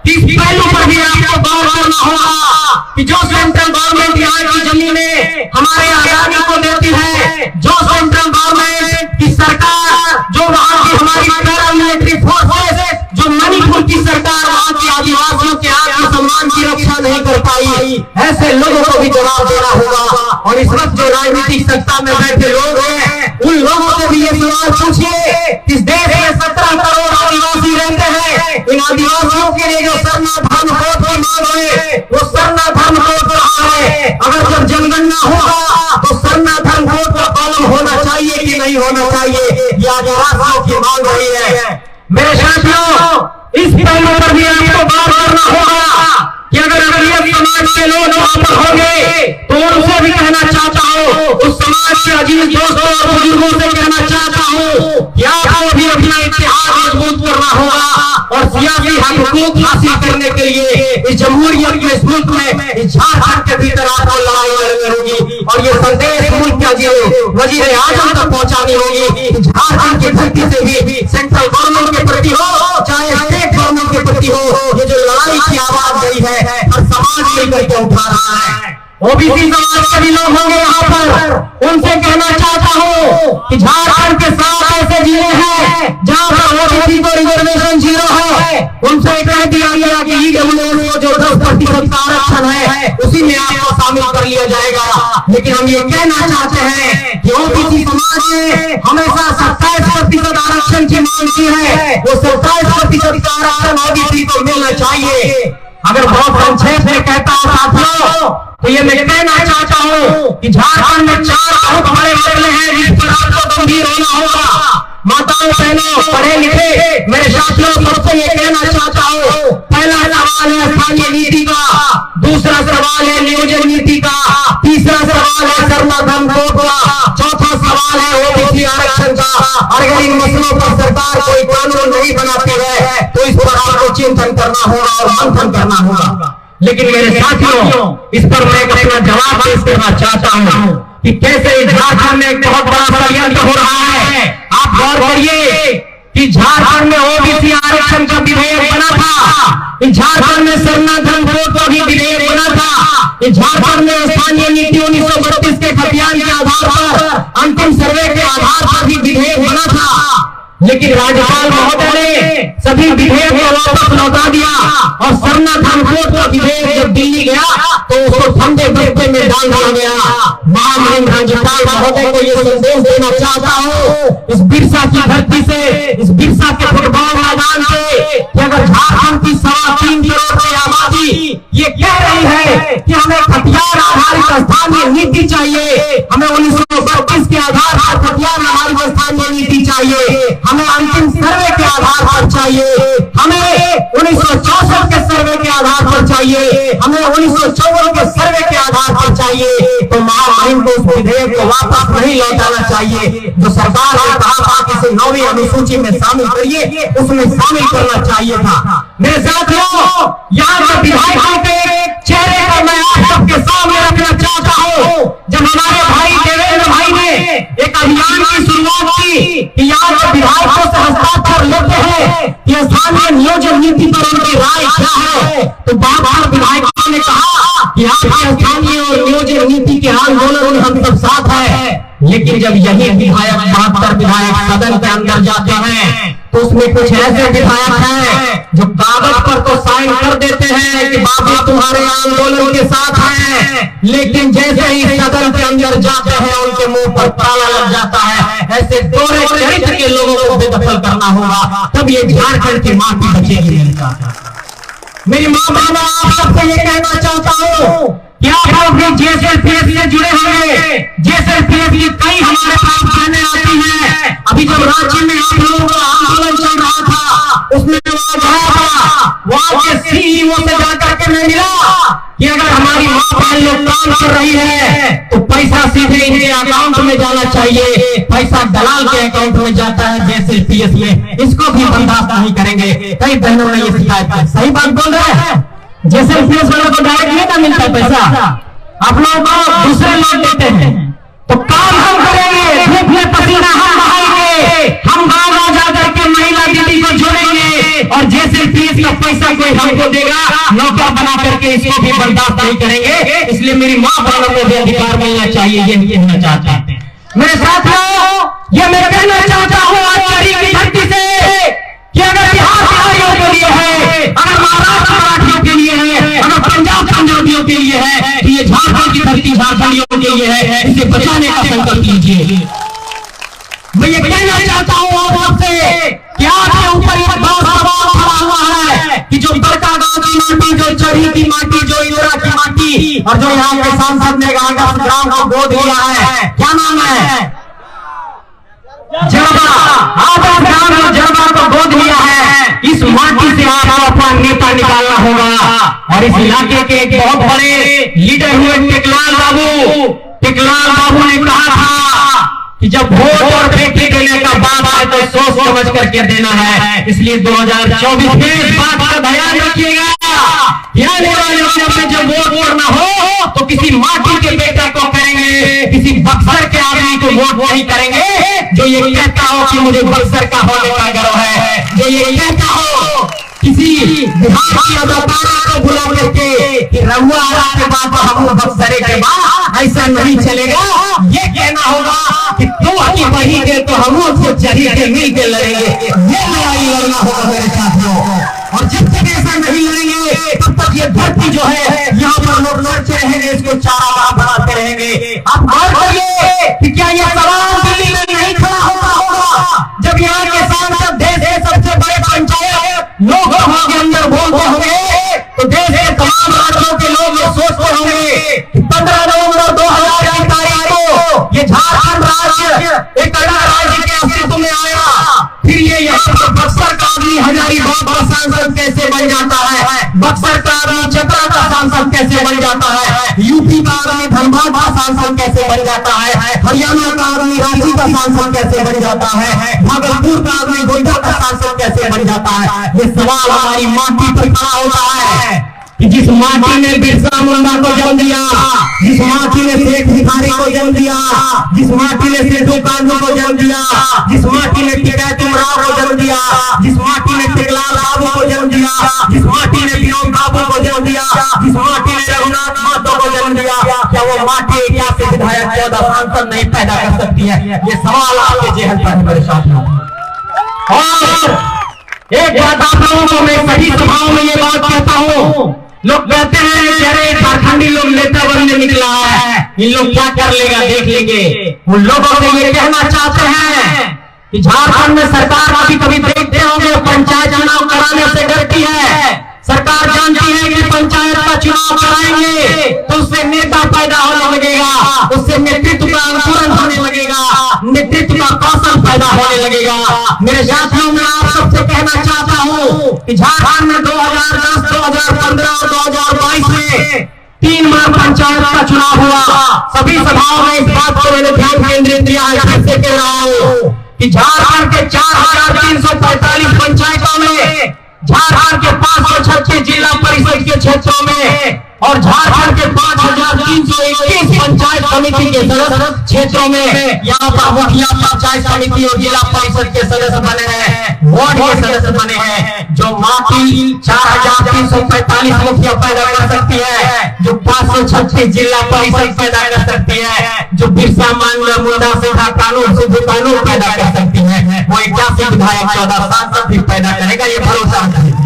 इस पहलू पर भी आपको गौर करना होगा कि जो सेंट्रल गवर्नमेंट यहाँ की जमीनें हमारे आजादी को देती है, जो सेंट्रल गवर्नमेंट की सरकार, जो वहाँ की हमारी पैरामिलिट्री फोर्सेस, जो मणिपुर की सरकार वहाँ के आदिवासियों के आत्मसम्मान की रक्षा नहीं कर पाई, ऐसे लोगों को भी जवाब देना होगा। और इस वक्त जो राजनीतिक सत्ता में बैठे लोग हैं, उन लोगों को भी ये सवाल पूछिए, इस देश में 17 करोड़ आदिवासी रहते हैं, इन आदिवासियों के लिए जो सरना धर्म कोड की मांग है, वो सरना धर्म कोड कहाँ है? अगर जब जनगणना होगा तो सरना धर्म कोड का पालन होना चाहिए कि नहीं होना चाहिए, ये आदिवासियों की मांग रही है। मेरे साथियों, इस पहलू पर भी आपको बात करना होगा कि अगर अगलियत समाज के लोग वहां पर होंगे तो उनसे भी कहना चाहता हूं, उस समाज के अजीज दोस्तों और बुजुर्गों से कहना चाहता हूं कि आपको भी अपना इतिहास मजबूत करना होगा और सियासी हकूक हासिल करने के लिए इस जमहूरियत के इस मुल्क में, इस झारखंड के भीतर आपको लड़ाई लड़नी होगी और ये संदेश मुल्क के वजीर आजम तक पहुंचानी होगी। झारखंड की धरती से भी सेंट्रल गवर्नमेंट के प्रति हो चाहे स्टेट गवर्नमेंट के प्रति हो, ये जो लड़ाई की आवाज गई है हर समाज मिलकर के उठा रहा है। ओबीसी समाज के भी लोग होंगे यहाँ पर, उनसे कहना चाहता हूँ कि झारखंड के साथ ऐसे जिले हैं जहाँ पर ओबीसी को रिजर्वेशन 0 है, उनसे कह दिया गया कि ईडब्ल्यूएस को जो 10% का आरक्षण है उसी में आपको शामिल कर लिया जाएगा। लेकिन हम ये कहना चाहते हैं कि ओबीसी समाज ने हमेशा 27% आरक्षण की मांग की है, वो 27% का आरक्षण ओबीसी को मिलना चाहिए। अगर बहुत संक्षेप में कहता हूं साथियों, तो ये मैं कहना चाहता हूं कि झारखंड में 4 बहुत बड़े मसले हैं जिस पर आपको गंभीर होना होगा। माताओं बहनों पढ़े लिखे मेरे साथियों, सबसे ये कहना चाहता हूं, पहला सवाल है स्थानीय नीति का, दूसरा सवाल है नियोजन नीति का, तीसरा सवाल है सरना धर्म कोड का, चौथा सवाल है ओबीसी आरक्षण का। अगर इन मसलों पर सरकार कोई कानून नहीं बनाती है तो इस पर आपको चिंतन करना होगा और मंथन करना होगा। लेकिन मेरे साथियों, इस पर मैं अपना जवाब पेश करना चाहता हूं कि कैसे झारखंड में एक बहुत बड़ा षड्यंत्र हो रहा है। आप गौर करिए कि झारखंड में ओबीसी आरक्षण का विधेयक बना था, झारखंड में सरना धर्म कोड का भी विधेयक बना था, झारखंड में स्थानीय नीति 1932 के खतियान के आधार पर अंतिम सर्वे के आधार पर भी विधेयक बना था। लेकिन राज्यपाल महोदय ने सभी विधेयक को वापस लौटा दिया और सरना धर्म कोड का विधेयक जब दिल्ली गया तो उसको फंदे बस्ते में डाल दिया गया। महामहिम राज्यपाल महोदय को यह संदेश देना चाहता हूँ इस बिरसा की धरती से, इस बिरसा के फुटबॉल मैदान से, कि अगर झारखंड की 3.25 करोड़ की आबादी ये कह रही है कि हमें खतियान आधारित स्थानीय नीति चाहिए, हमें 1932 के आधार पर खतियान आधारित स्थानीय नीति चाहिए, हमें अंतिम सर्वे के आधार पर चाहिए, हमें 1964 के सर्वे के आधार पर चाहिए, हमें 1954 के सर्वे के आधार पर चाहिए, तो महामहिम को उस विधेयक को वापस नहीं लौटाना चाहिए। जो सरकार ने कहा था कि इसे 9वीं अनुसूची में शामिल करिए, उसमें शामिल करना चाहिए था। मेरे साथियों, यहाँ के विधायकों के चेहरे पर मैं आप सबके सामने रखना चाहता हूँ। जब हमारे भाई देवेंद्र भाई ने एक अभियान की शुरुआत की कि यहाँ के विधायकों से हस्ताक्षर लेते हैं कि स्थानीय नियोजन नीति पर उनकी राय क्या है, तो बार-बार विधायकों ने कहा कि यहाँ की स्थानीय और नियोजन नीति के आंदोलन में हम सब साथ हैं। लेकिन जब यही विधायक 72 विधायक सदन के अंदर जाते हैं तो उसमें कुछ ऐसे विधायक हैं जो कागज पर तो साइन कर देते हैं कि बाबा तुम्हारे आंदोलन के साथ हैं, लेकिन जैसे ही सदन के अंदर जाते हैं उनके मुंह पर ताला लग जाता है। ऐसे दोहरे चरित्र के लोगों को बेदखल करना होगा, तब ये झारखंड की माटी बचेगी। मेरी मां बहनों, आप सबसे ये कहना चाहता हूँ कि आप अपने जेएसएलपीएस से जुड़े होंगे। जेएसएलपीएस की कई हमारे पास बहनें आती हैं। अभी जब राज्य में आप लोगों का आंदोलन चल रहा था, उसमें वहां के सीईओ से जाकर के मैं मिला कि अगर हमारी मां बहन लोग काम कर रही है तो पैसा सीधे इनके अकाउंट में जाना चाहिए, पैसा दलाल के अकाउंट में जाता है जेएसएलपीएस में, इसको भी बर्दाश्त नहीं करेंगे। कई बहनों ने ये शिकायत की। सही बात बोल रहे हैं, जेएसएलपीएस वालों को डायरेक्ट नहीं ना मिलता पैसा, आप लोगों को दूसरे लोग देते हैं। तो काम हम करेंगे, धूप में पसीना हम बहाएंगे, हम गाँव जा करके महिला दीदी को जोड़ेंगे और जेएसएलपीएस जीएसटी का पैसा कोई हमको देगा, नौकर बना करके इसको भी बर्दाश्त नहीं करेंगे। इसलिए मेरी मां बहनों को भी अधिकार मिलना चाहिए, ये कहना चाहते हैं। मेरे साथियों, ये मैं कहना चाहता हूं आज चरी की धरती से कि अगर बिहार बिहारियों के लिए है, अगर महाराष्ट्र मराठियों के लिए है, अगर पंजाब पंजाबियों के लिए है, तो ये झारखंड की धरती झारखंडियों के लिए है। इसे बचाने का संकल्प लीजिए। मैं ये कहना चाहता हूं आप सबसे कि आपके ऊपर एक बहुत सवाल खड़ा हुआ है कि जो बड़कागांव की माटी, जो चरी की माटी, जो इंदिरा की माटी, और जो यहाँ के सांसद ने अगस्त ग्राम को गोद लिया है, क्या नाम है, जरबा, आगस्त ग्राम और जरबा को गोद लिया है। इस माटी से आपको अपना नेता निकालना होगा। और इस इलाके के एक बहुत बड़े लीडर हुए टेकलाल बाबू, टेकलाल बाबू ने कहा था कि जब वोट और बेटी देने का बात आए तो सोच समझ करके देना है। इसलिए 2024 में इस बात का ध्यान रखिएगा, आने वाले समय में जब वोट करना हो तो किसी माटी के बेटा को करेंगे, किसी बक्सर के आदमी को वोट नहीं करेंगे जो ये कहता हो कि मुझे बक्सर का होने का गर्व है, जो ये कहता हो किसी बिहार की अदाकारा को बुला करके कि रहुआ आरा के बाद हम बक्सरे के बाद, ऐसा नहीं चलेगा। ये कहना होगा कि तू की बही के तो हम उसको चढ़ी के मिल के लड़ेंगे। ये लड़ाई लड़ना होगा मेरे साथियों। और जब तक ऐसा नहीं लड़ेंगे तब तक ये धरती जो है यहाँ पर लोग लड़ते रहेंगे, इसको चारा बनाते रहेंगे। आप गौर करिए कि क्या ये सवाल दिल्ली में नहीं खड़ा होगा जब यहाँ के सांसद देश के सबसे बड़े पंचायत लोग के अंदर बोलते होंगे तो देश के तमाम राज्यों के लोग ये सोचते होंगे कि 15 नवंबर 2000 की तारीख को ये झारखंड राज्य एक अलग राज्य के अस्तित्व में आया। फिर ये यहाँ पर बक्सर का आदमी हजारीबाग का सांसद कैसे बन जाता है, बक्सर का आदमी चतरा का सांसद कैसे बन जाता है, यूपी का आदमी धनबाद का सांसद कैसे बन जाता है, हरियाणा का आदमी रांची का सांसद कैसे बन जाता है, भागलपुर का आदमी गोड्डा का सांसद कैसे बन जाता है। ये सवाल हमारी माटी पर खड़ा होता है कि जिस माटी ने बिरसा मुंडा को जन्म दिया, जिस माटी ने शेख भिखारी को जन्म दिया, जिस माटी ने सेठू कानू को जन्म दिया, जिस माटी ने टिकैत उमराव को जन्म दिया, जिस माटी ने टेकलाल बाबू को जन्म दिया, जिस माटी ने विनोद बाबू को जन्म दिया, जिस माटी ने रघुनाथ महतो को जन्म दिया, क्या वो माटी 81 विधायक 14 सांसद नहीं पैदा कर सकती है? ये सवाल आपके जेहन पर मेरे साथियों। और एक बात आप लोगों को मैं सभी सभाओं में ये बात कहता हूँ, लोग कहते हैं कि अरे झारखंडी लोग नेता बनने निकला है, इन लोग क्या कर लेगा देख लेंगे। उन लोगों से ये कहना चाहते हैं कि झारखंड में सरकार अभी कभी देखते होंगे पंचायत चुनाव कराने से डरती है। सरकार जानती है कि पंचायत का चुनाव कराएंगे तो उससे नेता पैदा होने लगेगा, उससे नेतृत्व का अंकुरण होने लगेगा, नेतृत्व का कौशल पैदा होने लगेगा। मेरे साथियों, मैं आप सबसे कहना चाहता हूँ कि झारखंड में 2010, 2015 और 2022 में 3 बार पंचायत का चुनाव हुआ। सभी सभाओं में इस बात को मैंने ध्यान केंद्रित किया है, फिर से कह रहा हूँ कि झारखंड के 4345 पंचायतों में, झारखंड के 536 जिला परिषद के क्षेत्रों में और झारखंड के 5321 पंचायत समिति के सदस्य क्षेत्रों में यहाँ पर मुखिया पंचायत समिति और जिला परिषद के सदस्य बने हैं, वार्ड के सदस्य बने हैं। जो माटी 4345 मुखिया पैदा कर सकती है, जो 536 जिला परिषद पैदा कर सकती है, जो बिरसा मुंडा सेठा कानून सिद्धू कानून पैदा कर सकती है, वो 81 विधायक 14 सांसद भी पैदा करेगा, ये भरोसा है।